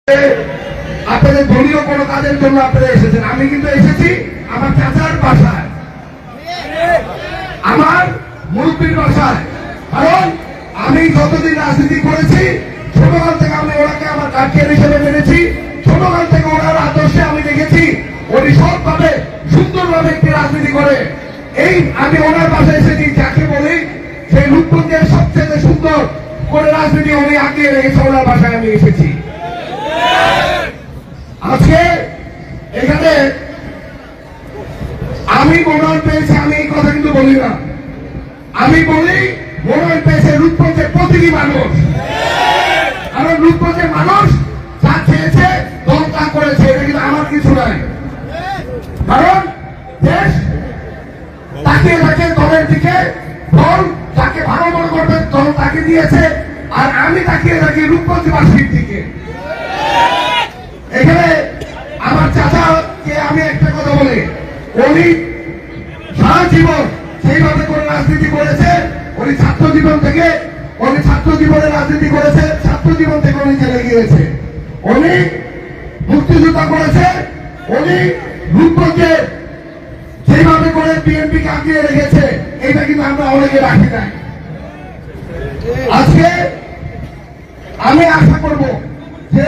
আপনাদের দলীয় কোনো কাজের জন্য আপনারা এসেছেন। আমি কিন্তু এসেছি আমার চাচার বাসায়, আমার মুরব্বীর বাসায়। কারণ আমি যতদিন রাজনীতি করেছি, ছোটকাল থেকে আমি ওনাকে আমার গার্জিয়ান হিসেবে মেনেছি। ছোটকাল থেকে ওনার আদর্শে আমি দেখেছি উনি সৎভাবে সুন্দরভাবে একটি রাজনীতি করে। এই আমি ওনার বাসায় এসেছি, যাকে বলি সেই রূপগঞ্জের সবচেয়ে সুন্দর করে রাজনীতি উনি আগিয়ে রেখেছে। ওনার বাসায় আমি এসেছি। আজকে এখানে আমি মনোনয়ন পেয়েছি, আমি এই কথা কিন্তু বলি না। আমি বলি মনোনয়ন পেয়েছে রূপগঞ্জের প্রতিটি মানুষ। কারণ রূপগঞ্জের মানুষ যা চেয়েছে দল তা করেছে, এটা কিন্তু আমার কিছু নাই। কারণ দেশ তাকিয়ে থাকে দলের দিকে, দল যাকে ভালো মনে করবে দল তাকে দিয়েছে, আর আমি তাকিয়ে থাকি রূপগঞ্জবাসীর দিকে। এখানে আমার চাচাকে আমি একটা কথা বলি, উনি সারা জীবন সেইভাবে করে রাজনীতি করেছে। উনি ছাত্র জীবন থেকে উনি ছাত্র জীবনে রাজনীতি করেছে, ছাত্র জীবন থেকে উনি জেলে গিয়েছে, উনি মুক্তিযোদ্ধা করেছে, উনি রূপগঞ্জে সেইভাবে করে বিএনপিকে আগিয়ে রেখেছে। এটা কিন্তু আমরা অনেকে রাখি নাই। আজকে আমি আশা করব যে